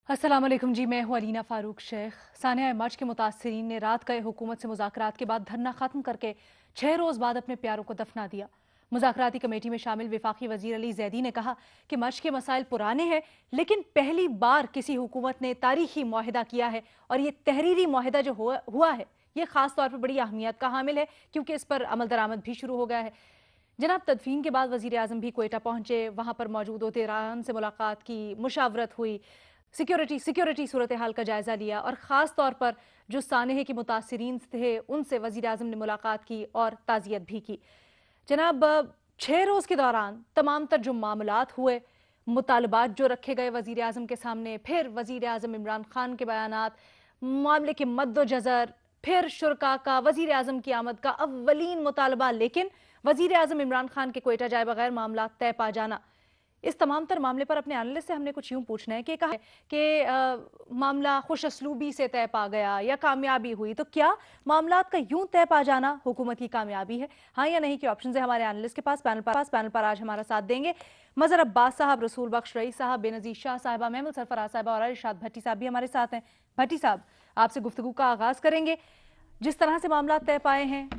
अस्सलाम वालेकुम जी, मैं हूँ अलीना फ़ारूक शेख। सानिया मर्ज के मुतासरीन ने रात गए हुकूमत से मुज़ाकरात के बाद धरना ख़त्म करके 6 रोज़ बाद अपने प्यारों को दफना दिया। मुज़ाकराती कमेटी में शामिल वफाकी वज़ीर अली ज़ैदी ने कहा कि मर्ज के मसाइल पुराने हैं, लेकिन पहली बार किसी हुकूमत ने तारीखी मुआहिदा किया है और ये तहरीरी मुआहिदा जो हुआ है ये ख़ास तौर पर बड़ी अहमियत का हामिल है, क्योंकि इस पर अमल दरामद भी शुरू हो गया है। जनाब तदफीन के बाद वज़ीर आज़म भी कोयटा पहुंचे, वहां पर मौजूद तेहरान से मुलाकात की, मुशावरत हुई, सिक्योरिटी सूरत हाल का जायजा लिया और ख़ास तौर पर जो सानहे के मुतासरीन थे उनसे वज़ीर आज़म ने मुलाकात की और ताज़ियत भी की। जनाब 6 रोज़ के दौरान तमाम तर जो मामलात हुए, मुतालबात जो रखे गए वज़ीर आज़म के सामने, फिर वज़ीर आज़म इमरान खान के बयानात, मामले के मद्दोजज़र, फिर शुरका का वज़ीर आज़म की आमद का अव्वलीन मुतालबा, लेकिन वज़ीर आज़म इमरान खान के कोयटा जाए बगैर मामला तय पा जाना। इस तमाम तर मामले पर अपने एनालिस्ट से हमने कुछ यूं पूछना है कि कहा कि मामला खुश असलूबी से तय पा गया या कामयाबी हुई, तो क्या मामलात का यूं तय पा जाना हुकूमत की कामयाबी है, हाँ या नहीं के ऑप्शन है हमारे एनालिस्ट के पास। पैनल पर आज हमारा साथ देंगे मजहर अब्बास साहब, रसूल बख्श रईस साहब, बेनज़ीर शाह साहिबा, महमूद सरफराज साहिबा और इरशाद भट्टी साहब भी हमारे साथ हैं। भट्टी साहब, आपसे गुफ्तगू का आगाज करेंगे। जिस तरह से मामला तय पाए हैं,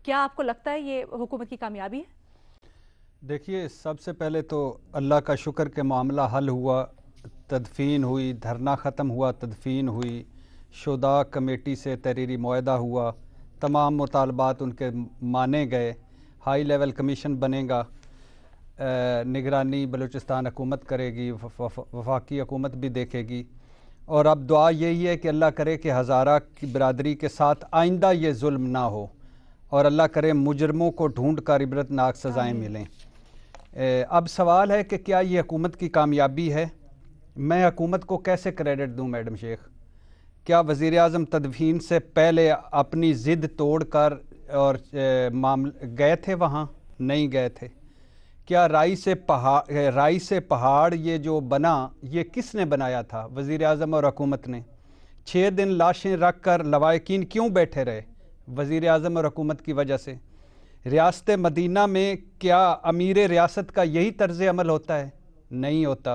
क्या आपको लगता है ये हुकूमत की कामयाबी है? देखिए, सबसे पहले तो अल्लाह का शुक्र के मामला हल हुआ, तदफीन हुई, धरना ख़त्म हुआ, तदफीन हुई, शुदा कमेटी से तहरीरी मुआहदा हुआ, तमाम मुतालबात उनके माने गए, हाई लेवल कमीशन बनेगा, निगरानी बलूचिस्तान हुकूमत करेगी, वफाकी हुकूमत भी देखेगी। और अब दुआ यही है कि अल्लाह करे कि हज़ारा की बरदरी के साथ आइंदा ये जुल्म ना हो और अल्लाह करे मुजरमों को ढूंढ कर इबरतनाक सज़ाएँ मिलें। अब सवाल है कि क्या ये हुकूमत की कामयाबी है? मैं हुकूमत को कैसे क्रेडिट दूं मैडम शेख? क्या वज़ीर आज़म तदफीन से पहले अपनी ज़िद तोड़ कर और गए थे वहाँ? नहीं गए थे। क्या राई से पहाड़ ये जो बना, ये किसने बनाया था? वज़ीर आज़म और हुकूमत ने। 6 दिन लाशें रख कर लवाकिन क्यों बैठे रहे? वज़ीर आज़म और हुकूमत की वजह से। रियासत मदीना में क्या अमीर रियासत का यही तर्ज़ अमल होता है? नहीं होता।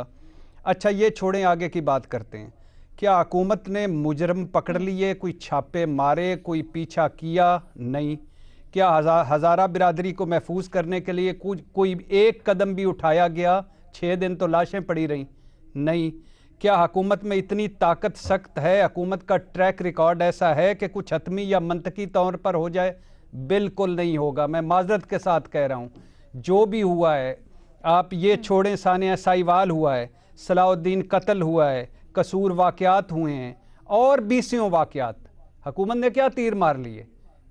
अच्छा, ये छोड़ें, आगे की बात करते हैं। क्या हुकूमत ने मुजरम पकड़ लिए, कोई छापे मारे, कोई पीछा किया? नहीं। क्या हज़ारा बिरादरी को महफूज करने के लिए कोई एक कदम भी उठाया गया? 6 दिन तो लाशें पड़ी रहीं। नहीं। क्या हुकूमत में इतनी ताकत सख्त है, हुकूमत का ट्रैक रिकॉर्ड ऐसा है कि कुछ हतमी या मंतकी तौर पर हो जाए? बिल्कुल नहीं होगा। मैं माजरत के साथ कह रहा हूँ, जो भी हुआ है, आप ये छोड़ें, सानिया साहिवाल हुआ है, सलाउद्दीन कत्ल हुआ है, कसूर वाक़यात हुए हैं और बीसियों वाक़यात, हुकूमत ने क्या तीर मार लिए?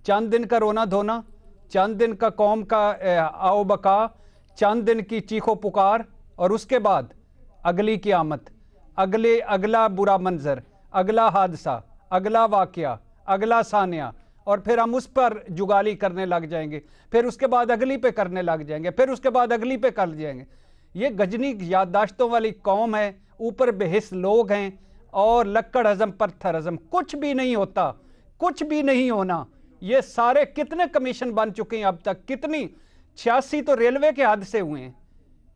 चंद दिन का रोना धोना, चंद दिन का कौम का आओ बका, चंद दिन की चीखो पुकार, और उसके बाद अगली क़यामत, अगला बुरा मंजर, अगला हादसा, अगला वाक़या, अगला सानिया, और फिर हम उस पर जुगाली करने लग जाएंगे, फिर उसके बाद अगली पे करने लग जाएंगे, फिर उसके बाद अगली पे कर जाएंगे। ये गजनी याददाश्तों वाली कौम है, ऊपर बेहिस लोग हैं और लक्कड़ हजम पत्थर हजम, कुछ भी नहीं होता, कुछ भी नहीं होना। ये सारे कितने कमीशन बन चुके हैं अब तक? कितनी 86 तो रेलवे के हादसे हुए हैं,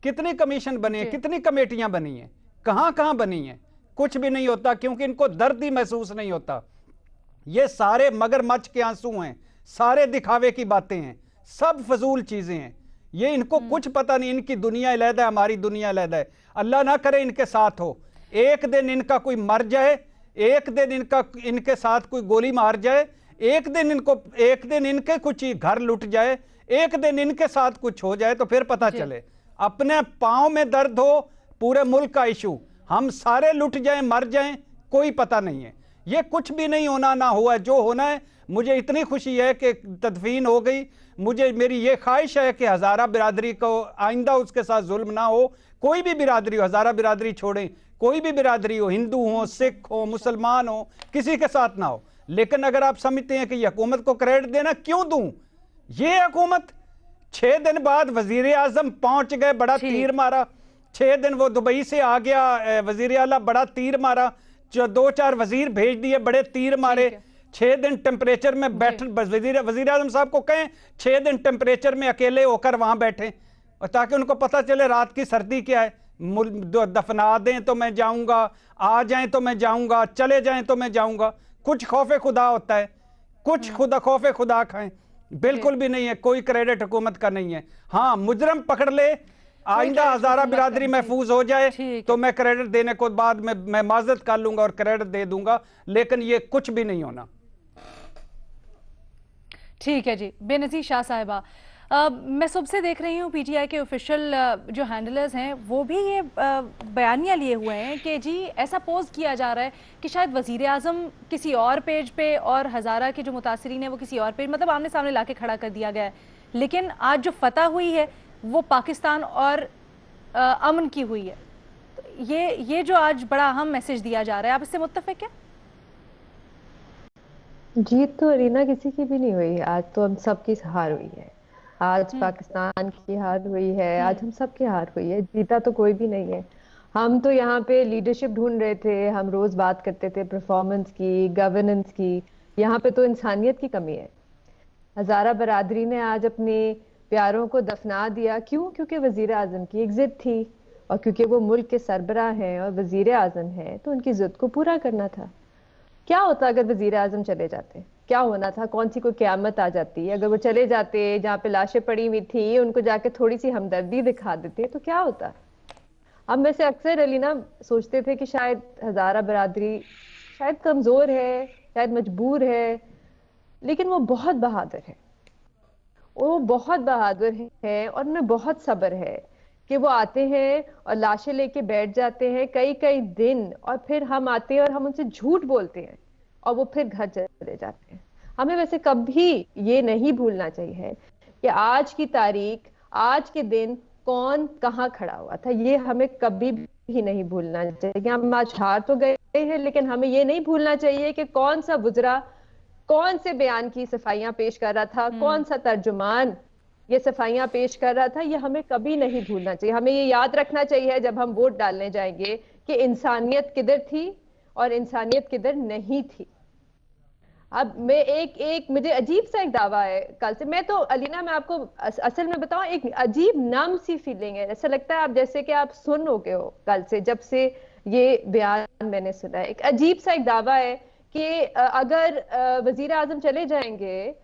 कितने कमीशन बने हैं, कितनी कमेटियां बनी हैं, कहां कहां बनी हैं? कुछ भी नहीं होता, क्योंकि इनको दर्द ही महसूस नहीं होता। ये सारे मगरमच्छ के आंसू हैं, सारे दिखावे की बातें हैं, सब फजूल चीजें हैं। ये इनको कुछ पता नहीं, इनकी दुनिया अलहदा है, हमारी दुनिया अलहदा है। अल्लाह ना करे इनके साथ हो, एक दिन इनका कोई मर जाए, एक दिन इनके साथ कोई गोली मार जाए, एक दिन इनके कुछ घर लुट जाए, एक दिन इनके साथ कुछ हो जाए, तो फिर पता चले। अपने पांव में दर्द हो, पूरे मुल्क का इशू, हम सारे लुट जाएं, मर जाएं, कोई पता नहीं है। ये कुछ भी नहीं होना, ना हुआ। जो होना है, मुझे इतनी खुशी है कि तदफीन हो गई। मेरी ये ख्वाहिश है कि हज़ारा बिरादरी को आइंदा उसके साथ जुल्म ना हो। कोई भी बिरादरी हो, हज़ारा बिरादरी छोड़ें, कोई भी बिरादरी हो, हिंदू हो, सिख हो, मुसलमान हो, किसी के साथ ना हो। लेकिन अगर आप समझते हैं कि ये हुकूमत को क्रेडिट देना, क्यों दूं? ये हुकूमत 6 दिन बाद वजीर आजम पहुंच गए, बड़ा तीर मारा। 6 दिन वो दुबई से आ गया वजीर आला, बड़ा तीर मारा। जो 2-4 वजीर भेज दिए, बड़े तीर मारे। 6 दिन टेम्परेचर में बैठ, वजीर आजम साहब को कहें 6 दिन टेम्परेचर में अकेले होकर वहां बैठे, और ताकि उनको पता चले रात की सर्दी क्या है। दफना दें तो मैं जाऊंगा, आ जाएं तो मैं जाऊंगा, चले जाएं तो मैं जाऊंगा। कुछ खौफे खुदा होता है, कुछ खुदा खौफे खुदा खाएं, बिल्कुल भी नहीं है। कोई क्रेडिट हुकूमत का नहीं है। हाँ, मुजरम पकड़ ले, आइंदा हजारा बिरादरी महफूज हो जाए तो मैं क्रेडिट देने को बाद में मैं माजरत कर लूंगा और क्रेडिट दे दूंगा, लेकिन ये कुछ भी नहीं होना। ठीक है जी। बेनज़ीर शाह साहिबा, मैं सुबह से देख रही हूँ पीटीआई के ऑफिशियल जो हैंडलर्स हैं वो भी ये बयानियाँ लिए हुए हैं कि जी ऐसा पोज किया जा रहा है कि शायद वज़ीर आज़म किसी और पेज पे और हज़ारा के जो मुतासरीन हैं वो किसी और पेज, मतलब आमने सामने ला के खड़ा कर दिया गया है। लेकिन आज जो फतह हुई है वो पाकिस्तान और अमन की हुई है। तो ये जो आज बड़ा अहम मैसेज दिया जा रहा है, आप इससे मुत्तफिक हैं? जीत तो अरीना किसी की भी नहीं हुई, आज तो हम सबकी हार हुई है। आज पाकिस्तान की हार हुई है, आज हम सबकी हार हुई है, जीता तो कोई भी नहीं है। हम तो यहाँ पे लीडरशिप ढूंढ रहे थे, हम रोज बात करते थे परफॉर्मेंस की, गवर्नेंस की। यहाँ पे तो इंसानियत की कमी है। हजारा बरादरी ने आज अपने प्यारों को दफना दिया। क्यों? क्योंकि वजीर आजम की एक जिद थी, और क्योंकि वो मुल्क के सरबराह हैं और वजीर आजम हैं, तो उनकी जिद को पूरा करना था। क्या होता अगर वजीर आजम चले जाते? क्या होना था? कौन सी कोई क्यामत आ जाती? अगर वो चले जाते, जहाँ पे लाशें पड़ी हुई थी उनको जाके थोड़ी सी हमदर्दी दिखा देते तो क्या होता? हम में से अक्सर अलीना सोचते थे कि शायद हजारा बरादरी शायद कमजोर है, शायद मजबूर है, लेकिन वो बहुत बहादुर है। वो बहुत बहादुर है और उनमें बहुत सब्र है कि वो आते हैं और लाशें लेके बैठ जाते हैं कई कई दिन, और फिर हम आते हैं और हम उनसे झूठ बोलते हैं और वो फिर घर चले जाते हैं। हमें वैसे कभी ये नहीं भूलना चाहिए कि आज की तारीख, आज के दिन कौन कहाँ खड़ा हुआ था, ये हमें कभी भी नहीं भूलना चाहिए। हम आज हार तो गए हैं, लेकिन हमें ये नहीं भूलना चाहिए कि कौन सा गुजरा, कौन से बयान की सफाइयां पेश कर रहा था, कौन सा तर्जुमान ये सफाइयां पेश कर रहा था। ये हमें कभी नहीं भूलना चाहिए। हमें ये याद रखना चाहिए जब हम वोट डालने जाएंगे कि इंसानियत किधर थी और इंसानियत किधर नहीं थी। अब मैं मुझे अजीब सा एक दावा है कल से। मैं तो अलीना, मैं आपको असल में बताऊं, एक अजीब नम सी फीलिंग है। ऐसा लगता है आप जैसे कि आप सुन हो गए हो कल से, जब से ये बयान मैंने सुना है। एक अजीब सा एक दावा है कि अगर वजीर आजम चले जाएंगे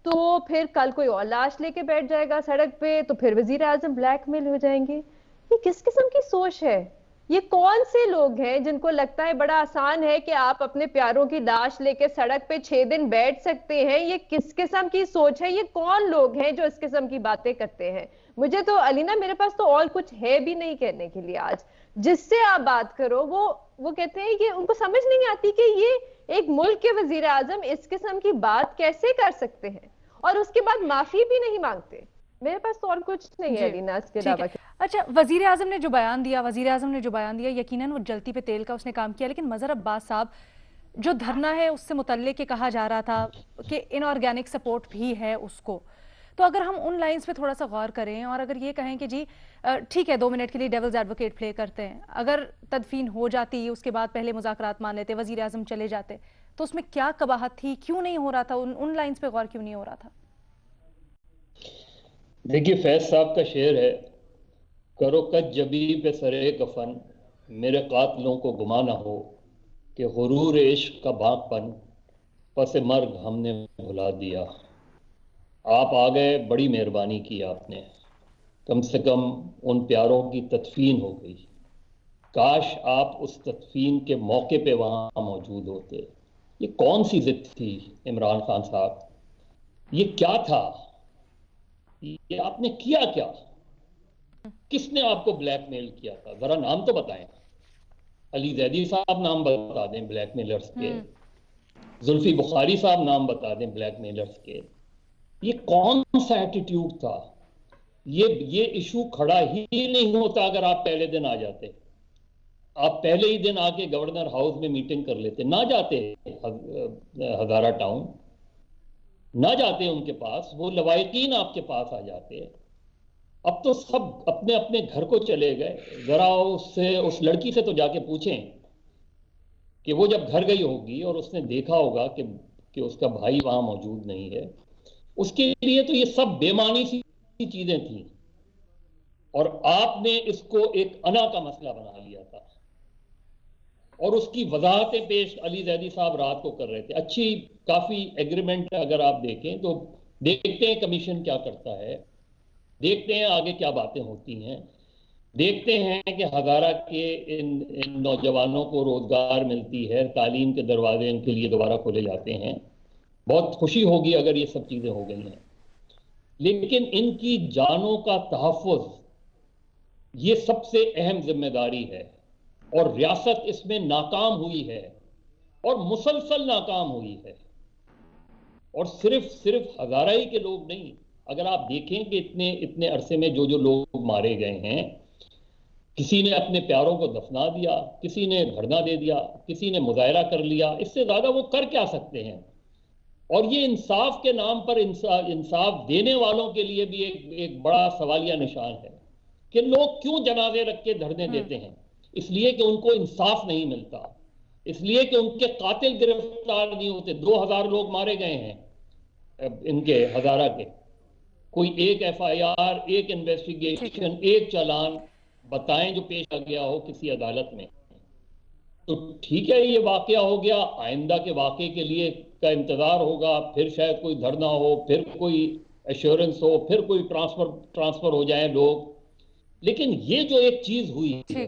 तो फिर कल कोई और लाश लेके बैठ जाएगा सड़क पे, तो फिर वजीर आजम ब्लैकमेल हो जाएंगे। ये किस किस्म की सोच है? ये कौन से लोग हैं जिनको लगता है बड़ा आसान है कि आप अपने प्यारों की लाश लेके सड़क पे 6 दिन बैठ सकते हैं? ये किस किस्म की सोच है? ये कौन लोग हैं जो इस किस्म की बातें करते हैं? मुझे तो अलीना, मेरे पास तो और कुछ है भी नहीं कहने के लिए। आज जिससे आप बात करो वो कहते हैं कि उनको समझ नहीं आती कि ये एक मुल्क के वजीर आजम इस किस्म की बात कैसे कर सकते हैं, और उसके बाद माफी भी नहीं मांगते। मेरे पास तो और कुछ नहीं है अलीना इसके अलावा। अच्छा, वजीर आजम ने जो बयान दिया, यकीनन वो जलती पे तेल का उसने काम किया, लेकिन मजहर अब्बास साहब, जो धरना है उससे मुतल्लिक के कहा जा रहा था कि इनऑर्गेनिक सपोर्ट भी है उसको। तो अगर हम उन लाइंस पे थोड़ा सा गौर करें और अगर ये कहें कि जी ठीक है 2 मिनट के लिए डेविल्स एडवोकेट प्ले करते हैं, अगर तदफीन हो जाती उसके बाद पहले मुज़ाकरात मान लेते, वजीर आजम चले जाते, तो उसमें क्या कबाहत थी? क्यों नहीं हो रहा था? उन लाइंस पे गौर क्यों नहीं हो रहा था? देखिए, फैज साहब का शेर है, करो कद जबी पे सरे कफन, मेरे कातलों को गुमा ना हो कि गुरूर इश्क का बागपन पस मर्ग हमने भुला दिया। आप आ गए, बड़ी मेहरबानी की आपने, कम से कम उन प्यारों की तदफीन हो गई। काश आप उस तदफीन के मौके पे वहाँ मौजूद होते। ये कौन सी जिद थी इमरान खान साहब? ये क्या था? ये आपने किया क्या? किसने आपको ब्लैकमेल किया था? जरा नाम तो बताएं। अली जैदी साहब नाम बता दें ब्लैकमेलर्स के, जुल्फी बुखारी साहब नाम बता दें ब्लैकमेलर्स के। ये कौन सा एटीट्यूड था? ये इशू खड़ा ही नहीं होता अगर आप पहले दिन आ जाते। आप पहले ही दिन आके गवर्नर हाउस में मीटिंग कर लेते, ना जाते हजारा टाउन, ना जाते उनके पास, वो लवायकीन आपके पास आ जाते। अब तो सब अपने अपने घर को चले गए। जरा उससे, उस लड़की से तो जाके पूछें कि वो जब घर गई होगी और उसने देखा होगा कि उसका भाई वहां मौजूद नहीं है, उसके लिए तो ये सब बेमानी सी चीजें थी। और आपने इसको एक अना का मसला बना लिया था और उसकी वजाहतें पेश अली जैदी साहब रात को कर रहे थे। अच्छी काफी एग्रीमेंट अगर आप देखें तो देखते हैं कमीशन क्या करता है, देखते हैं आगे क्या बातें होती हैं, देखते हैं कि हज़ारा के इन नौजवानों को रोजगार मिलती है, तालीम के दरवाजे इनके लिए दोबारा खोले जाते हैं। बहुत खुशी होगी अगर ये सब चीजें हो गई हैं, लेकिन इनकी जानों का तहफ़्फ़ुज़ ये सबसे अहम जिम्मेदारी है और रियासत इसमें नाकाम हुई है और मुसलसल नाकाम हुई है। और सिर्फ हज़ारा ही के लोग नहीं, अगर आप देखें कि इतने इतने अरसे में जो जो लोग मारे गए हैं, किसी ने अपने प्यारों को दफना दिया, किसी ने धरना दे दिया, किसी ने मुजाहरा कर लिया, इससे ज्यादा वो कर क्या सकते हैं। और ये इंसाफ के नाम पर इंसाफ देने वालों के लिए भी एक बड़ा सवालिया निशान है कि लोग क्यों जनाजे रख के धरने देते हैं। इसलिए कि उनको इंसाफ नहीं मिलता, इसलिए कि उनके कातिल गिरफ्तार नहीं होते। 2000 लोग मारे गए हैं इनके हज़ारा के, कोई एक FIR, एक इन्वेस्टिगेशन, एक चालान बताएं जो पेश आ गया हो किसी अदालत में। तो ठीक है, ये वाकया हो गया, आइंदा के वाकये के लिए का इंतजार होगा, फिर शायद कोई धरना हो, फिर कोई एश्योरेंस हो, फिर कोई ट्रांसफर हो जाए लोग। लेकिन ये जो एक चीज हुई है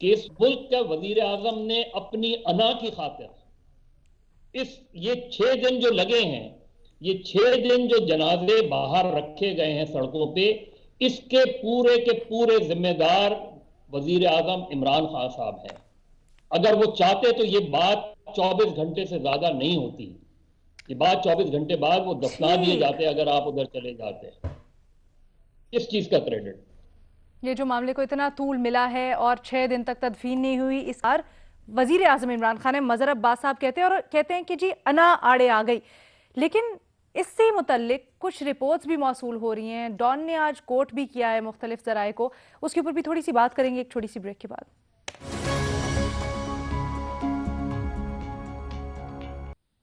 कि इस मुल्क का वजीर आजम ने अपनी अना की खातिर ये 6 दिन जो लगे हैं, ये 6 दिन जो जनाजे बाहर रखे गए हैं सड़कों पे, इसके पूरे के पूरे जिम्मेदार वजीर आजम इमरान खान साहब हैं। अगर वो चाहते तो ये बात 24 घंटे से ज्यादा नहीं होती, ये बात 24 घंटे बाद वो दफना दिए जाते अगर आप उधर चले जाते। इस चीज का क्रेडिट, ये जो मामले को इतना तूल मिला है और 6 दिन तक तदफीन नहीं हुई, इस बार वजीर आजम इमरान खान है, मजहर अब्बास साहब कहते हैं और कहते हैं कि जी अना आड़े आ गई। लेकिन इससे मुतल्लिक कुछ रिपोर्ट्स भी मौसूल हो रही हैं, डॉन ने आज कोट भी किया है मुख्तलिफ जराए को, उसके ऊपर भी थोड़ी सी बात करेंगे एक छोटी सी ब्रेक के बाद।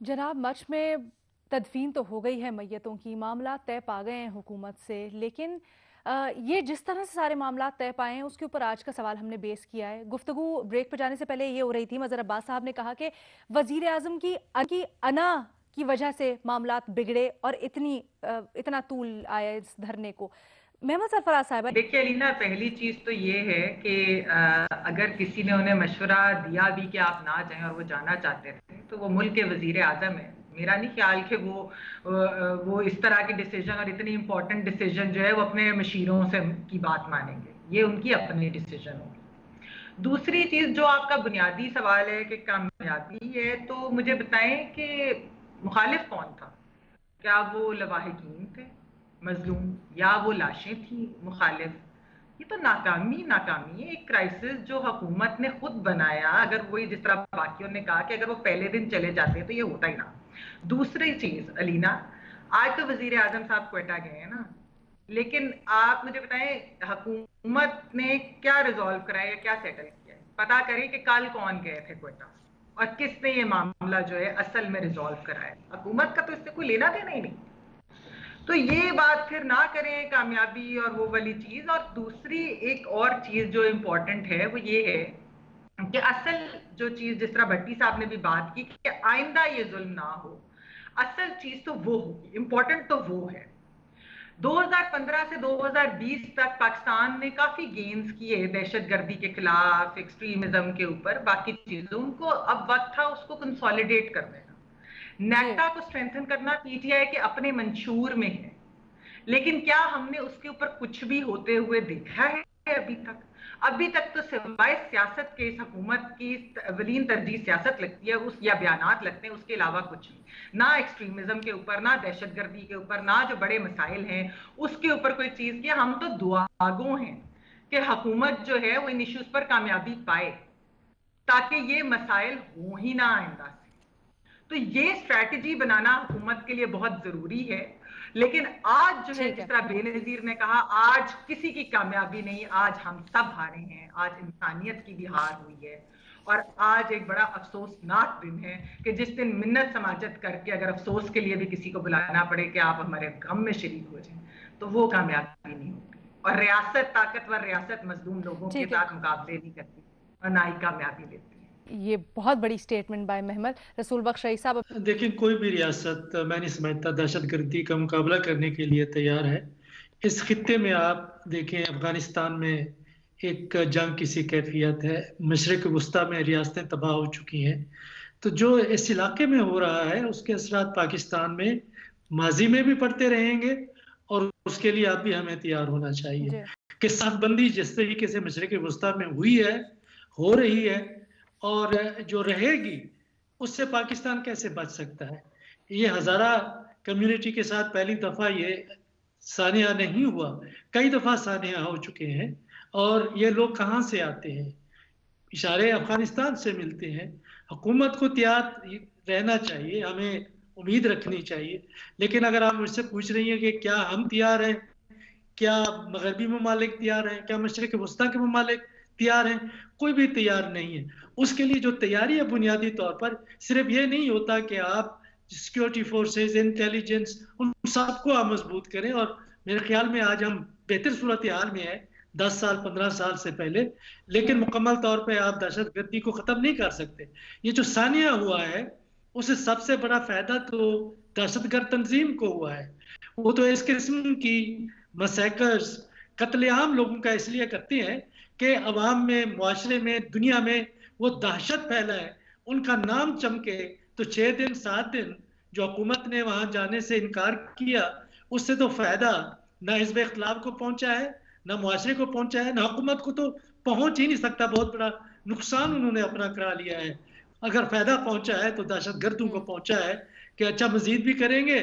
जनाब, मच में तदफीन तो हो गई है मैयतों की, मामला तय पा गए हैं हुकूमत से, लेकिन ये जिस तरह से सारे मामला तय पाए हैं उसके ऊपर आज का सवाल हमने बेस किया है। गुफ्तगू ब्रेक पर जाने से पहले ये हो रही थी, मजहर अब्बास साहब ने कहा कि वजीर आजम की अना की वजह से मामला बिगड़े और इतना तूल आया इस धरने को। मेहमद सरफराज साहब, देखिए अलीना, पहली चीज तो ये है कि अगर किसी ने उन्हें मशवरा दिया भी कि आप ना जाएं और वो जाना चाहते थे, तो वो मुल्क के वजीर आजम है। मेरा नहीं ख्याल कि वो इस तरह के डिसीजन और इतनी इंपॉर्टेंट डिसीजन जो है वो अपने मशीरों से की बात मानेंगे, ये उनकी अपनी डिसीजन होगी। दूसरी चीज जो आपका बुनियादी सवाल है कि कामयाबी है, तो मुझे बताएं कि मुखालिफ कौन था? क्या वो लवाहिकीन थे मजलूम, या वो लाशें थी मुखालिफ? ये तो नाकामी है, एक क्राइसिस जो हुकूमत ने खुद बनाया। अगर वही जिस तरह बाकियों ने कहा कि अगर वो पहले दिन चले जाते तो ये होता ही ना। दूसरी चीज अलीना, आज तो वजीर आजम साहब क्वेटा गए हैं ना, लेकिन आप मुझे बताएं हुकूमत ने क्या रिजॉल्व कराया या क्या सेटल किया? पता करें कि कल कौन गए थे क्वेटा और किसने ये मामला जो है असल में रिजॉल्व कराया। हुकूमत का तो इससे कोई लेना देना ही नहीं। तो ये बात फिर ना करें कामयाबी और वो वाली चीज। और दूसरी एक और चीज जो इम्पोर्टेंट है वो ये है कि असल जो चीज, जिस तरह भट्टी साहब ने भी बात की कि आइंदा ये जुल्म ना हो, असल चीज तो वो होगी, इंपॉर्टेंट तो वो है। 2015 से 2020 तक पाकिस्तान ने काफी गेन्स किए दहशतगर्दी के खिलाफ, एक्सट्रीमिज्म के ऊपर, बाकी चीजों को अब वक्त था उसको कंसोलिडेट करने का। नेटा को स्ट्रेंथन करना पीटीआई के अपने मंशूर में है, लेकिन क्या हमने उसके ऊपर कुछ भी होते हुए देखा है अभी तक तो सिवाय सियासत के इस हुकूमत की अवलीन तरजीह सियासत लगती है या बयानात लगते हैं, उसके अलावा कुछ नहीं। ना एक्सट्रीमिज्म के ऊपर, ना दहशतगर्दी के ऊपर, ना जो बड़े मसाइल हैं उसके ऊपर कोई चीज की। हम तो दुआगो हैं कि हुकूमत जो है वो इन इश्यूज पर कामयाबी पाए ताकि ये मसाइल हो ही ना आइंदा से। तो ये स्ट्रैटेजी बनाना हुकूमत के लिए बहुत जरूरी है। लेकिन आज जो है, जिस तरह बेनजीर ने कहा, आज किसी की कामयाबी नहीं, आज हम सब हारे हैं, आज इंसानियत की भी हार हुई है। और आज एक बड़ा अफसोसनाक दिन है कि जिस दिन मिन्नत समाजत करके अगर अफसोस के लिए भी किसी को बुलाना पड़े कि आप हमारे गम में शरीक हो जाएं, तो वो कामयाबी नहीं होती। और रियासत ताकतवर रियासत मजलूम लोगों के ठीक है। साथ मुकाबले नहीं करती और ना ही कामयाबी देती है। ये बहुत बड़ी स्टेटमेंट बाय महमद। रसूल बख्श रईस साहब। देखिए, कोई भी रियासत मैं नहीं समझता दहशतगर्दी का मुकाबला करने के लिए तैयार है। इस खित्ते में आप देखें, अफगानिस्तान में एक जंग की सी कैफियत है, मशरिक वस्ता में रियासतें तबाह हो चुकी हैं। तो जो इस इलाके में हो रहा है उसके असरात पाकिस्तान में माजी में भी पड़ते रहेंगे, और उसके लिए आप भी हमें तैयार होना चाहिए जी। कि साथबंदी जिस तरीके से मशरिक वस्ता में हुई है, हो रही है और जो रहेगी, उससे पाकिस्तान कैसे बच सकता है। ये हज़ारा कम्युनिटी के साथ पहली दफ़ा ये सानिया नहीं हुआ, कई दफ़ा सानिया हो चुके हैं। और ये लोग कहाँ से आते हैं? इशारे अफगानिस्तान से मिलते हैं। हुकूमत को तैयार रहना चाहिए, हमें उम्मीद रखनी चाहिए। लेकिन अगर आप मुझसे पूछ रही हैं कि क्या हम तैयार हैं, क्या मगरबी ममालिक तैयार हैं, क्या मशरिक वस्ता के ममालिक तैयार हैं? कोई भी तैयार नहीं है। उसके लिए जो तैयारी है बुनियादी तौर पर सिर्फ ये नहीं होता कि आप सिक्योरिटी फोर्सेस, इंटेलिजेंस, उन सबको आप मजबूत करें। और मेरे ख्याल में आज हम बेहतर सूरत हाल में है 10 साल 15 साल से पहले, लेकिन मुकम्मल तौर पे आप दहशतगर्दी को ख़त्म नहीं कर सकते। ये जो सानिया हुआ है उससे सबसे बड़ा फायदा तो दहशतगर्द तंजीम को हुआ है। वो तो इस किस्म की मसैकर्स, कत्लेआम लोगों का इसलिए करते हैं कि अवाम में, मुआशरे में, दुनिया में वो दहशत फैलाए, उनका नाम चमके। तो 6 दिन 7 दिन जो हुकूमत ने वहां जाने से इनकार किया, उससे तो फायदा ना हिज़्ब इख्तिलाफ को पहुंचा है, ना मुआशरे को पहुंचा है, ना हुकूमत को तो पहुंच ही नहीं सकता। बहुत बड़ा नुकसान उन्होंने अपना करा लिया है। अगर फायदा पहुंचा है तो दहशतगर्दों को पहुंचा है कि अच्छा मजीद भी करेंगे,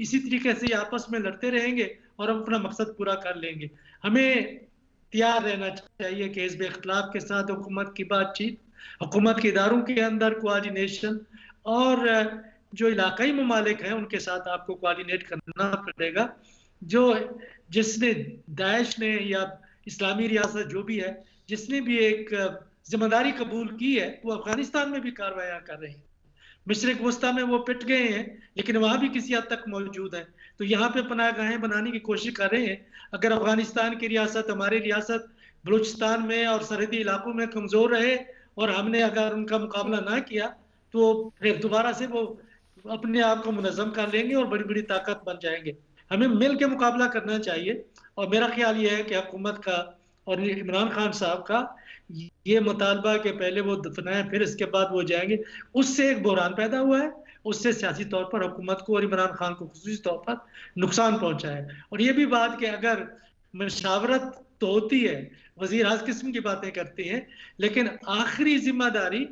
इसी तरीके से आपस में लड़ते रहेंगे और हम अपना मकसद पूरा कर लेंगे। हमें तैयार रहना चाहिए कि हिज़्ब इख्तिलाफ के साथ हुकूमत की बातचीत, हुकूमत के इदारों के अंदर कोऑर्डिनेशन, और जो इलाकाई ममालिक हैं उनके साथ आपको कोऑर्डिनेट करना पड़ेगा। जो जिसने दाइश ने या इस्लामी रियासत जो भी है, जिसने भी एक जिम्मेदारी कबूल की है, वो अफगानिस्तान में भी कार्रवाइयाँ कर रहे हैं। मशरिक वस्ता में वो पिट गए हैं, लेकिन वहां भी किसी हद तक मौजूद हैं। तो यहाँ पे पनाहगाहें बनाने की कोशिश कर रहे हैं। अगर अफगानिस्तान की रियासत, हमारी रियासत बलूचिस्तान में और सरहदी इलाकों में कमजोर रहे और हमने अगर उनका मुकाबला ना किया, तो फिर दोबारा से वो अपने आप को मुनज़्ज़म कर लेंगे और बड़ी बड़ी ताकत बन जाएंगे। हमें मिल के मुकाबला करना चाहिए। और मेरा ख्याल ये है कि हुकूमत का और इमरान खान साहब का ये मुतालबा कि पहले वो दफनाएं फिर इसके बाद वो जाएंगे, उससे एक बहरान पैदा हुआ है। उससे सियासी तौर पर हुकूमत को और इमरान खान को खुसूसी तौर पर नुकसान पहुंचा है। और ये भी बात कि अगर मशावरत तो होती है, वजीर हर किस्म की बातें करते हैं, लेकिन आखिरी जिम्मेदारी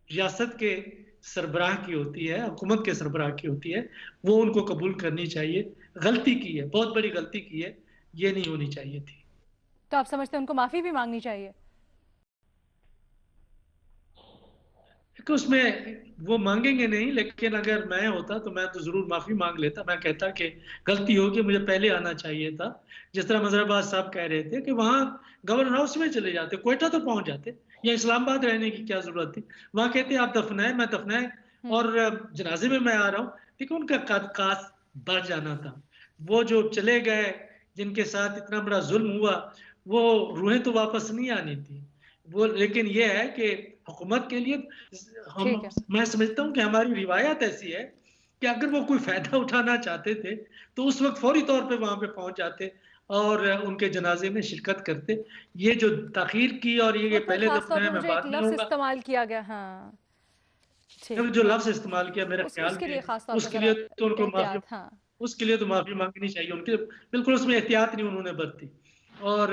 रियासत के सरबराह की होती है, हुकूमत के सरबराह की होती है। वो उनको कबूल करनी चाहिए। गलती की है, बहुत बड़ी गलती की है, ये नहीं होनी चाहिए थी। तो आप समझते हैं उनको माफी भी मांगनी चाहिए? कि उसमें वो मांगेंगे नहीं, लेकिन अगर मैं होता तो मैं तो जरूर माफी मांग लेता। मैं कहता कि गलती होगी, मुझे पहले आना चाहिए था। जिस तरह मजहरबाज साहब कह रहे थे कि वहां गवर्नर हाउस में चले जाते, क्वेटा तो पहुंच जाते, या इस्लामाबाद रहने की क्या जरूरत थी। वहां कहते आप दफनाए, मैं दफनाए और जनाजे में मैं आ रहा हूँ। देखिए उनका कास बढ़ जाना था। वो जो चले गए, जिनके साथ इतना बड़ा जुल्म हुआ, वो रूहें तो वापस नहीं आनी थी वो। लेकिन ये है कि हुकूमत के लिए मैं समझता हूँ कि हमारी रिवायत ऐसी है कि अगर वो कोई फायदा उठाना चाहते थे तो उस वक्त फौरी तौर पे वहां पे पहुंच जाते और उनके जनाजे में शिरकत करते। ये जो ताखीर की और ये पहले दफनाए में बाद में होगा, इस्तेमाल किया गया। हाँ, जो लफ्ज इस्तेमाल किया, मेरे ख्याल में उसके लिए तो उनको माफी, उसके लिए तो माफी मांगनी चाहिए उनके। बिल्कुल उसमें एहतियात नहीं उन्होंने बरती। और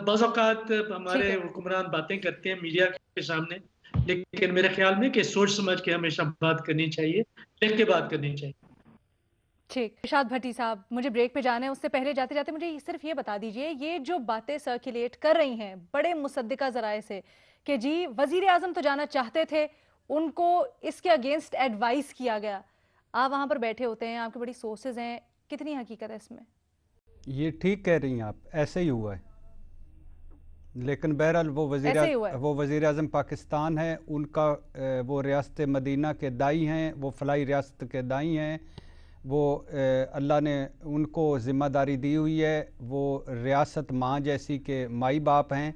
बाज़ औक़ात हमारे हुक्मरान बातें करते हैं मीडिया के सामने, लेकिन मेरे ख्याल में कि सोच समझ के हमेशा बात करनी चाहिए, लिख के बात करनी चाहिए। ठीक, इरशाद भट्टी साहब, मुझे ब्रेक पे जाना है। उससे पहले जाते जाते मुझे सिर्फ ये बता दीजिए, ये जो बातें सर्कुलेट कर रही हैं बड़े मुसद्दिका ज़राए से कि जी वजीर आजम तो जाना चाहते थे, उनको इसके अगेंस्ट एडवाइस किया गया। आप वहां पर बैठे होते हैं, आपकी बड़ी सोर्सेज हैं, कितनी हकीकत है इसमें? ये ठीक कह रही हैं आप, ऐसे ही हुआ है। लेकिन बहरहाल वो वज़ीर आज़म पाकिस्तान है, उनका वो रियासत मदीना के दाई हैं, वो फलाई रियासत के दाई हैं। वो अल्लाह ने उनको ज़िम्मेदारी दी हुई है, वो रियासत माँ जैसी के माई बाप हैं,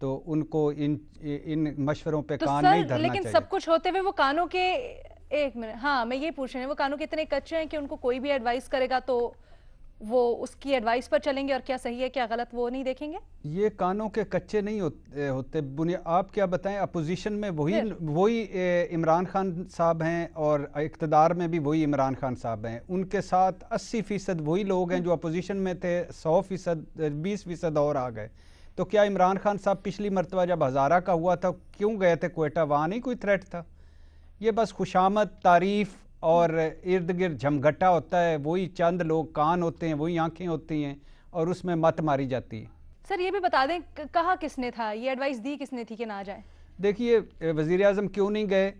तो उनको इन मशवरों पे तो कान नहीं सर, धरना लेकिन चाहिए। सब कुछ होते हुए वो कानों के, एक मिनट, हाँ मैं ये पूछ रही हूँ, वो कानों के इतने कच्चे हैं कि उनको कोई भी एडवाइस करेगा तो वो उसकी एडवाइस पर चलेंगे और क्या सही है क्या गलत वो नहीं देखेंगे? ये कानों के कच्चे नहीं होते बुनिया। आप क्या बताएं, अपोजिशन में फिर? वही इमरान खान साहब हैं और इक़्तिदार में भी वही इमरान खान साहब हैं, उनके साथ 80% वही लोग हैं जो अपोजिशन में थे, 100% 20% और आ गए। तो क्या इमरान खान साहब पिछली मरतबा जब हज़ारा का हुआ था क्यों गए थे क्वेटा? वहाँ नहीं कोई थ्रेट था। ये बस खुशामद, तारीफ़ और इर्द गिर्द झमघटा होता है, वही चंद लोग कान होते हैं, वही आंखें होती हैं और उसमें मत मारी जाती है। सर ये भी बता दें, कहा किसने था, ये एडवाइस दी किसने थी कि ना जाए? देखिए, वज़ीर आज़म क्यों नहीं गए,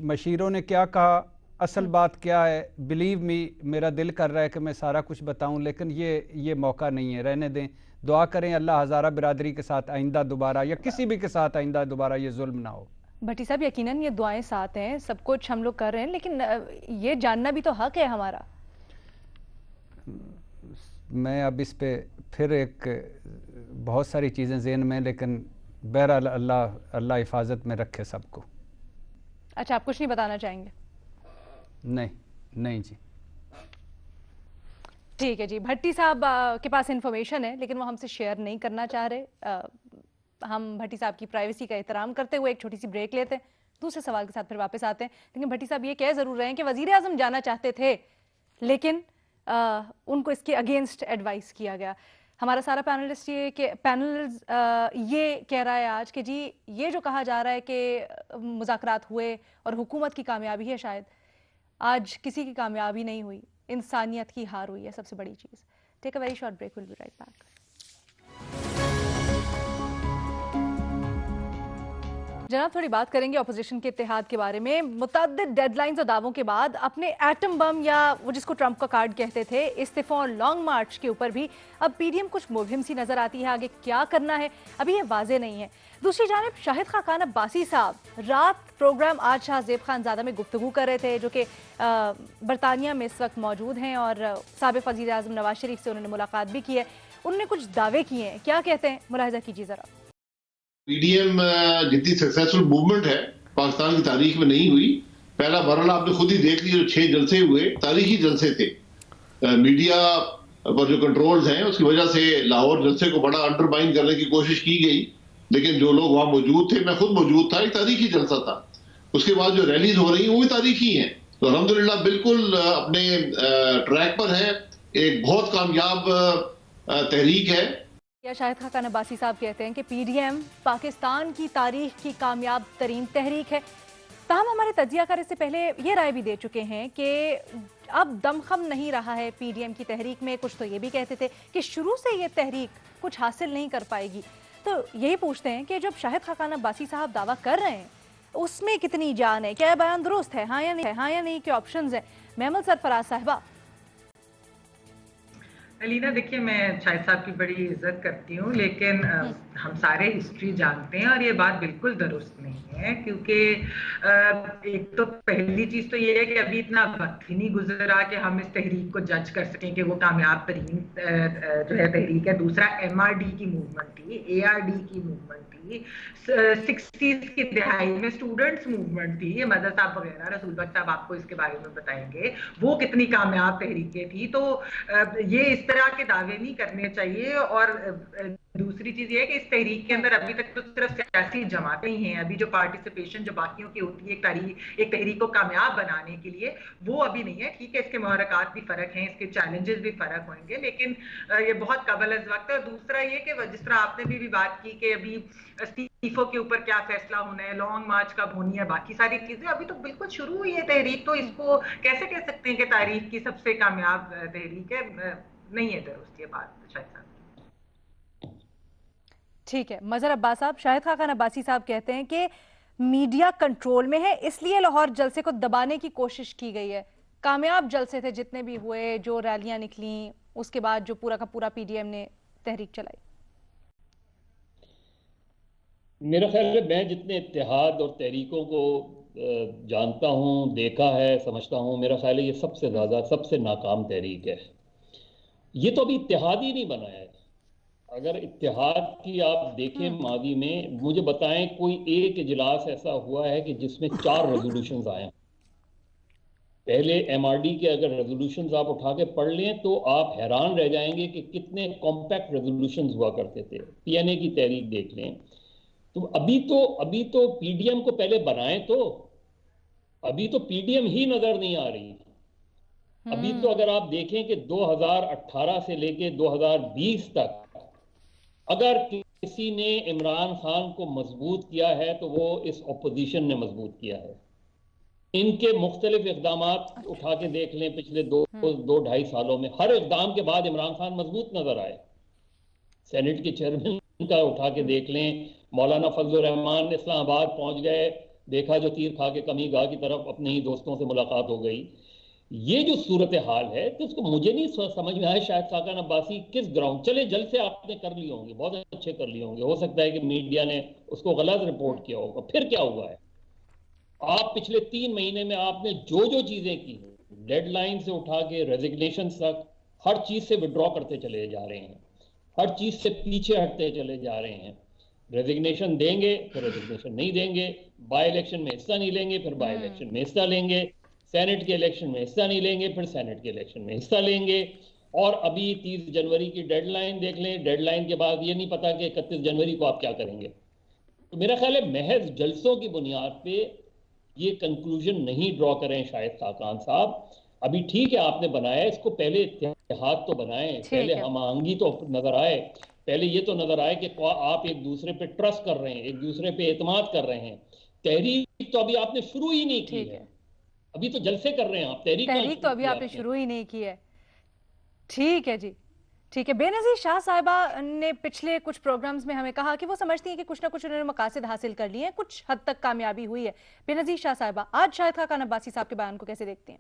मशीरों ने क्या कहा, असल बात क्या है, बिलीव मी मेरा दिल कर रहा है कि मैं सारा कुछ बताऊं, लेकिन ये मौका नहीं है, रहने दें। दुआ करें अल्लाह हज़ारा बिरादरी के साथ आइंदा दोबारा या किसी भी के साथ आइंदा दोबारा ये जुल्म ना हो। भट्टी साहब यकीनन ये दुआएं साथ हैं, सब कुछ हम लोग कर रहे हैं, लेकिन ये जानना भी तो हक है हमारा। मैं अब इस पे फिर एक बहुत सारी चीज़ें ज़हन में, लेकिन बहरहाल अल्लाह हिफाजत में रखे सबको। अच्छा, आप कुछ नहीं बताना चाहेंगे? नहीं जी। ठीक है जी। भट्टी साहब के पास इन्फॉर्मेशन है लेकिन वो हमसे शेयर नहीं करना चाह रहे। हम भट्टी साहब की प्राइवेसी का एहतराम करते हुए एक छोटी सी ब्रेक लेते हैं, दूसरे सवाल के साथ फिर वापस आते हैं। लेकिन भट्टी साहब ये कह ज़रूर रहे हैं कि वज़ीर आज़म जाना चाहते थे लेकिन उनको इसके अगेंस्ट एडवाइस किया गया। हमारा सारा पैनलिस्ट ये कह रहा है आज कि जी ये जो कहा जा रहा है कि मुज़ाकरात हुए और हुकूमत की कामयाबी है, शायद आज किसी की कामयाबी नहीं हुई, इंसानियत की हार हुई है सबसे बड़ी चीज़। Take a very short break, will be right back. जनाब, थोड़ी बात करेंगे अपोजिशन के इत्तेहाद के बारे में। मुतअद्दिद डेडलाइंस और दावों के बाद अपने एटम बम या वो जिसको ट्रंप का कार्ड कहते थे, इस्तीफा और लॉन्ग मार्च के ऊपर भी अब पीडीएम कुछ मुबहिम सी नजर आती है। आगे क्या करना है अभी ये वाजे नहीं है। दूसरी जानिब शाहिद खाकान अब्बासी साहब रात प्रोग्राम आज शाह ज़ेब खानज़ादा में गुफ्तगू कर रहे थे, जो कि बरतानिया में इस वक्त मौजूद हैं और साबिक़ वज़ीर आज़म नवाज शरीफ से उन्होंने मुलाकात भी की है। उन्होंने कुछ दावे किए हैं, क्या कहते हैं मुलाहिज़ा कीजिए ज़रा। पीडीएम जितनी सक्सेसफुल मूवमेंट है पाकिस्तान की तारीख में नहीं हुई। पहला मरहला आपने खुद ही देख लिया, जो 6 जलसे हुए तारीखी जलसे थे। मीडिया पर जो कंट्रोल्स हैं उसकी वजह से लाहौर जलसे को बड़ा अंडरमाइन करने की कोशिश की गई, लेकिन जो लोग वहां मौजूद थे, मैं खुद मौजूद था, एक तारीखी जलसा था। उसके बाद जो रैलीज हो रही हैं वो भी तारीखी हैं। तो अल्हम्दुलिल्लाह बिल्कुल अपने ट्रैक पर है, एक बहुत कामयाब तहरीक है। या शाहिद खाकान अब्बासी साहब कहते हैं कि पीडीएम पाकिस्तान की तारीख की कामयाब तरीन तहरीक है। ताहम हमारे तजियाकार इससे पहले ये राय भी दे चुके हैं कि अब दमखम नहीं रहा है पीडीएम की तहरीक में। कुछ तो ये भी कहते थे कि शुरू से ये तहरीक कुछ हासिल नहीं कर पाएगी। तो यही पूछते हैं कि जब शाहिद खाकान अब्बासी साहब दावा कर रहे हैं उसमें कितनी जान है, क्या बयान दुरुस्त है, हाँ या नहीं, क्या ऑप्शंस है? महमूद सरफराज साहिबा। अलीना, देखिए मैं शाहिद साहब की बड़ी इज्जत करती हूँ, लेकिन हम सारे हिस्ट्री जानते हैं और ये बात बिल्कुल दुरुस्त नहीं है, क्योंकि एक तो पहली चीज तो ये है कि अभी इतना वक्त ही नहीं गुजरा कि हम इस तहरीक को जज कर सकें कि वो कामयाब तरीन जो है तहरीक है। दूसरा, MRD की मूवमेंट थी, ARD की मूवमेंट थी, 60s की दिहाई में स्टूडेंट्स मूवमेंट थी, ये मदर साहब वगैरह, रसूल बख्श साहब आपको इसके बारे में बताएंगे वो कितनी कामयाब तहरीकें थी। तो ये इस तरह के दावे नहीं करने चाहिए। और दूसरी चीज ये है कि इस तहरीक के अंदर अभी तक तो सिर्फ सियासी जमातें ही हैं। अभी जो पार्टिसिपेशन जो बाकियों की होती है एक तहरीक को कामयाब बनाने के लिए, वो अभी नहीं है। ठीक है, इसके मुहरकात भी फर्क हैं, इसके चैलेंजेस भी फर्क होंगे, लेकिन ये बहुत कबल अज़ वक्त है। और दूसरा ये कि जिस तरह आपने भी बात की कि अभी इस्तीफों के ऊपर क्या फैसला होना है, लॉन्ग मार्च कब होनी है, बाकी सारी चीजें अभी तो बिल्कुल शुरू हुई है तहरीक। तो इसको कैसे कह सकते हैं कि तारीख की सबसे कामयाब तहरीक है? नहीं है दुरुस्त ये बात शायद साहब। ठीक है, मजहर अब्बास साहब, शाहिद खाकान अब्बासी साहब कहते हैं कि मीडिया कंट्रोल में है, इसलिए लाहौर जलसे को दबाने की कोशिश की गई है। कामयाब जलसे थे जितने भी हुए, जो रैलियां निकली, उसके बाद जो पूरा का पूरा पीडीएम ने तहरीक चलाई। मेरा ख्याल है मैं जितने इत्तेहाद और तहरीकों को जानता हूँ, देखा है, समझता हूँ, मेरा ख्याल है ये सबसे ज़्यादा, सबसे नाकाम तहरीक है। ये तो अभी इत्तेहाद ही नहीं बना है। अगर इत्तेहाद की आप देखें मादी में, मुझे बताएं कोई एक इजलास ऐसा हुआ है कि जिसमें 4 रेजोल्यूशंस आए। पहले एमआरडी के अगर रेजोल्यूशंस आप उठा के पढ़ लें तो आप हैरान रह जाएंगे कि कितने कॉम्पैक्ट रेजोल्यूशंस हुआ करते थे। पीएनए की तहरीक देख लें तो अभी तो पीडीएम को पहले बनाएं, तो अभी तो पीडीएम ही नजर नहीं आ रही। अभी तो अगर आप देखें कि 2018 से लेके 2020 तक अगर किसी ने इमरान खान को मजबूत किया है तो वो इस ऑपोजिशन ने मजबूत किया है। इनके मुख्तलिफ इकदाम उठा के देख लें पिछले दो ढाई सालों में, हर इकदाम के बाद इमरान खान मजबूत नजर आए। सेनेट के चेयरमैन का उठा के देख लें, मौलाना फजलुर रहमान इस्लामाबाद पहुंच गए, देखा जो तीर खा के कमी गाह की तरफ अपने ही दोस्तों से मुलाकात हो गई। ये जो सूरत हाल है तो उसको मुझे नहीं समझ में आया शायद खाकान अब्बासी किस ग्राउंड, चले जलसे आपने कर लिए होंगे, बहुत अच्छे कर लिए होंगे, हो सकता है कि मीडिया ने उसको गलत रिपोर्ट किया होगा। फिर क्या हुआ है? आप पिछले 3 महीने में आपने जो जो चीजें की, डेडलाइन से उठा के रेजिग्नेशन तक, हर चीज से विड्रॉ करते चले जा रहे हैं, हर चीज से पीछे हटते चले जा रहे हैं। रेजिग्नेशन देंगे फिर रेजिग्नेशन नहीं देंगे, बाय इलेक्शन में हिस्सा नहीं लेंगे फिर बाय इलेक्शन में हिस्सा लेंगे, सेनेट के इलेक्शन में हिस्सा नहीं लेंगे फिर सेनेट के इलेक्शन में हिस्सा लेंगे। और अभी 30 जनवरी की डेडलाइन देख लें, डेडलाइन के बाद ये नहीं पता कि 31 जनवरी को आप क्या करेंगे। तो मेरा ख्याल है महज जलसों की बुनियाद पे ये कंक्लूजन नहीं ड्रॉ करें शायद खाकान साहब। अभी ठीक है आपने बनाया, इसको पहले इत्तेहाद तो बनाएं, पहले हम आहंगी तो नजर आए, पहले ये तो नजर आए कि आप एक दूसरे पे ट्रस्ट कर रहे हैं, एक दूसरे पे एतमाद कर रहे हैं। तहरीक तो अभी आपने शुरू ही नहीं की है, अभी तो जलसे कर रहे हैं आप, तहरीक तो अभी आपने शुरू ही नहीं की है। ठीक है जी, ठीक है। बेनज़ीर शाह साहिबा ने पिछले कुछ प्रोग्राम्स में हमें कहा कि वो समझती हैं कि कुछ ना कुछ उन्होंने मकासद हासिल कर लिए हैं, कुछ हद तक कामयाबी हुई है। बेनज़ीर शाह साहिबा आज शाहिद खाकान अब्बासी साहब के बयान को कैसे देखती हैं?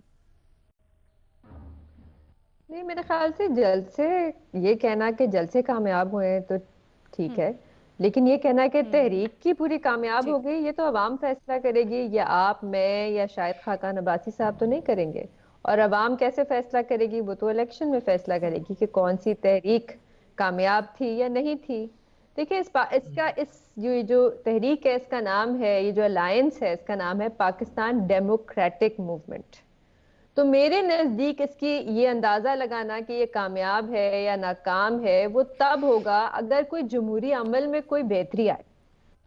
नहीं, मेरे ख्याल से जलसे, ये कहना कि जलसे कामयाब हुए तो ठीक है, लेकिन ये कहना कि तहरीक की पूरी कामयाब हो गई, ये तो अवाम फैसला करेगी, या आप, मैं या शायद खाकान अब्बासी साहब तो नहीं करेंगे। और अवाम कैसे फैसला करेगी? वो तो इलेक्शन में फैसला करेगी कि कौन सी तहरीक कामयाब थी या नहीं थी। देखिए इस जो तहरीक है, इसका नाम है, ये जो अलायंस है, इसका नाम है पाकिस्तान डेमोक्रेटिक मूवमेंट। तो मेरे नजदीक इसकी ये अंदाजा लगाना कि ये कामयाब है या नाकाम है वो तब होगा अगर कोई जमहूरी अमल में कोई बेहतरी आए,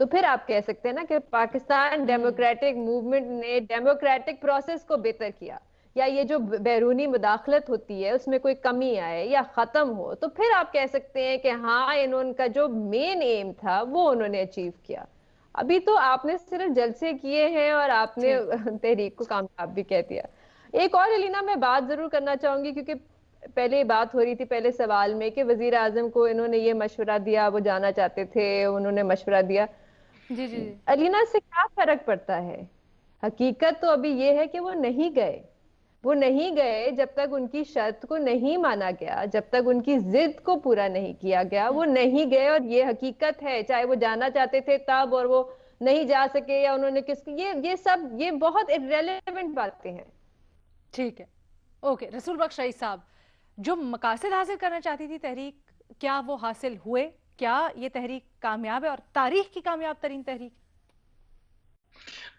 तो फिर आप कह सकते हैं ना कि पाकिस्तान डेमोक्रेटिक मूवमेंट ने डेमोक्रेटिक प्रोसेस को बेहतर किया, या ये जो बैरूनी मुदाखलत होती है उसमें कोई कमी आए या खत्म हो, तो फिर आप कह सकते हैं कि हाँ इनका जो मेन एम था वो उन्होंने अचीव किया। अभी तो आपने सिर्फ जलसे किए हैं और आपने तहरीक को कामयाब भी कह दिया। एक और एलिना मैं बात जरूर करना चाहूंगी, क्योंकि पहले बात हो रही थी पहले सवाल में कि वजीर आजम को इन्होंने ये मशवरा दिया, वो जाना चाहते थे, उन्होंने मशवरा दिया। जी जी एलिना, से क्या फर्क पड़ता है? हकीकत तो अभी ये है कि वो नहीं गए। वो नहीं गए जब तक उनकी शर्त को नहीं माना गया, जब तक उनकी जिद को पूरा नहीं किया गया, वो नहीं गए। और ये हकीकत है, चाहे वो जाना चाहते थे तब और वो नहीं जा सके, या उन्होंने ये सब ये बहुत इररिलेवेंट बातें हैं। ठीक है, ओके। रसूल बख्श रईस साहब, जो मकासद हासिल करना चाहती थी तहरीक, क्या वो हासिल हुए? क्या ये तहरीक कामयाब है और तारीख की कामयाब तरीन तहरीक?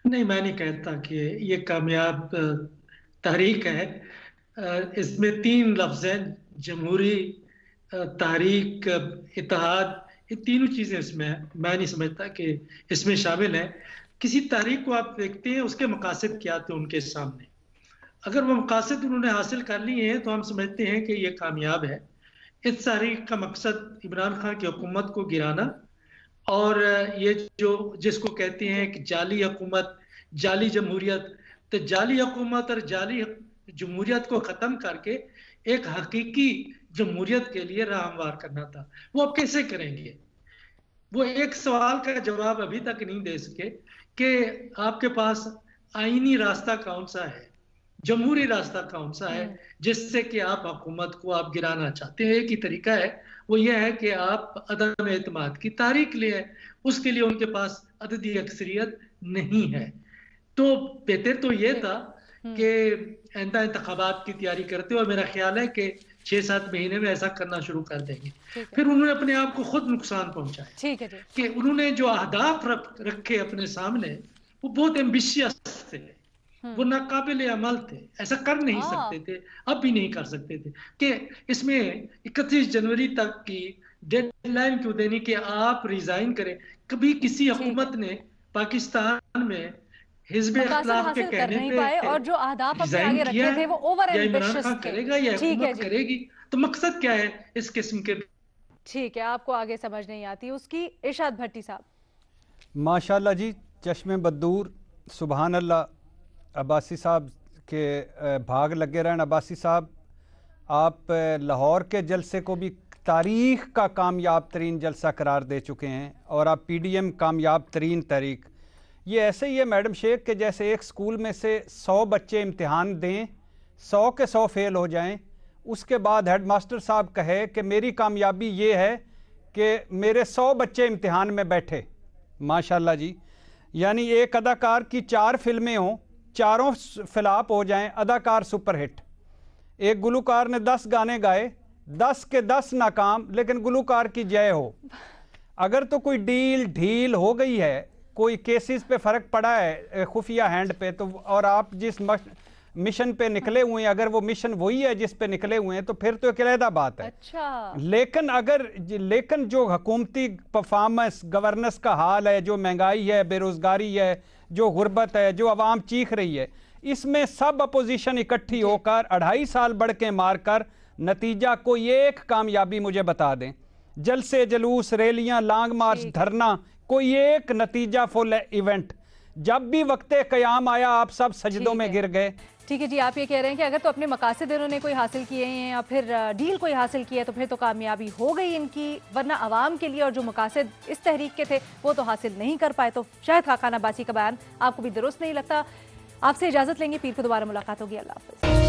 नहीं, मैं नहीं कहता कि ये कामयाब तहरीक है। इसमें 3 लफ्ज हैं, जमहूरी, तारीख, इत्तेहाद, ये तीनों चीजें इसमें है। मैं नहीं समझता कि इसमें शामिल है। किसी तहरीक को आप देखते हैं उसके मकासद क्या थे उनके सामने, अगर वो मकासद उन्होंने हासिल कर लिए हैं तो हम समझते हैं कि ये कामयाब है। इस तहरीक का मकसद इमरान खान की हुकूमत को गिराना, और ये जो जिसको कहते हैं कि जाली हुकूमत, जाली जमहूरियत, तो जाली हुकूमत और जाली जमहूरियत को ख़त्म करके एक हकीकी जमहूरियत के लिए राह हमवार करना था। वो अब कैसे करेंगे? वो एक सवाल का जवाब अभी तक नहीं दे सके कि आपके पास आईनी रास्ता कौन सा है, जमहूरी रास्ता कौन सा है जिससे कि आप हुकूमत को आप गिराना चाहते हैं। एक ही तरीका है, वो ये है कि आप अदम एतमाद की तारीख ले आए। उसके लिए उनके पास अददी अक्सरियत नहीं है। तो बेहतर तो ये था कि आइंदा इंतखाबात की तैयारी करते हो, और मेरा ख्याल है कि 6-7 महीने में ऐसा करना शुरू कर देंगे। फिर उन्होंने अपने आप को खुद नुकसान पहुंचाया। ठीक है जी। कि उन्होंने जो अहदाफ रखे अपने सामने वो बहुत एम्बिशियस थे, वो नाकाबिल अमल थे, ऐसा कर नहीं सकते थे, अब भी नहीं कर सकते थे। कि इसमें 31 जनवरी तक की डेडलाइन क्यों देनी कि आप रिजाइन करें? कभी किसी हुकूमत ने पाकिस्तान में हिज़्ब इख्तिलाफ के कहने पे पाए और जो अहदाफ अपने आगे रखे थे वो ओवर एम्बिशियस थे। करेगा या हुकूमत करेगी, तो मकसद क्या है इस किस्म के? ठीक है, आपको आगे समझ नहीं आती उसकी। इरशाद भट्टी साहब। माशाल्लाह जी, चश्मे बदूर, सुबहान अल्लाह। अब्बासी साहब के भाग लगे रहन। अब्बासी साहब, आप लाहौर के जलसे को भी तारीख़ का कामयाब तरीन जलसा करार दे चुके हैं, और आप PDM कामयाब तरीन तहरीक। ये ऐसे ही है मैडम शेख कि जैसे एक स्कूल में से 100 बच्चे इम्तिहान दें, 100 के 100 फेल हो जाएं, उसके बाद हेड मास्टर साहब कहे कि मेरी कामयाबी ये है कि मेरे 100 बच्चे इम्तिहान में बैठे। माशाल्लाह जी, यानी एक अदाकार की 4 फिल्में हों, चारों फ्लॉप हो जाएं, अदाकार सुपरहिट। एक गुलूकार ने 10 गाने गाए, 10 के 10 नाकाम, लेकिन गुलूकार की जय हो। अगर तो कोई डील ढील हो गई है, कोई केसेस पे फ़र्क पड़ा है खुफिया हैंड पे, तो और आप जिस मिशन पे निकले हुए हैं, अगर वो मिशन वही है जिस पे निकले हुए हैं, तो फिर तो एक अलग बात है। अच्छा। लेकिन जो हुकूमती परफॉर्मेंस गवर्नेंस का हाल है, जो महंगाई है, बेरोजगारी है, जो गुर्बत है, जो आवाम चीख रही है, इसमें सब अपोजिशन इकट्ठी होकर 2.5 साल बढ़ के मारकर नतीजा कोई एक कामयाबी मुझे बता दें। जलसे, जलूस, रैलियां, लॉन्ग मार्च, धरना, कोई एक नतीजा फुल इवेंट। जब भी वक्ते क़याम आया, आप सब सजदों में गिर गए। ठीक है जी, आप ये कह रहे हैं कि अगर तो अपने मकासद इन्होंने कोई हासिल किए हैं या फिर डील कोई हासिल किया है, तो फिर तो कामयाबी हो गई इनकी, वरना आवाम के लिए और जो मकासद इस तहरीक के थे वो तो हासिल नहीं कर पाए। तो शायद खाकान अब्बासी का बयान आपको भी दुरुस्त नहीं लगता। आपसे इजाज़त लेंगे, पीर को दोबारा मुलाकात होगी। अल्लाह हाफ़िज़।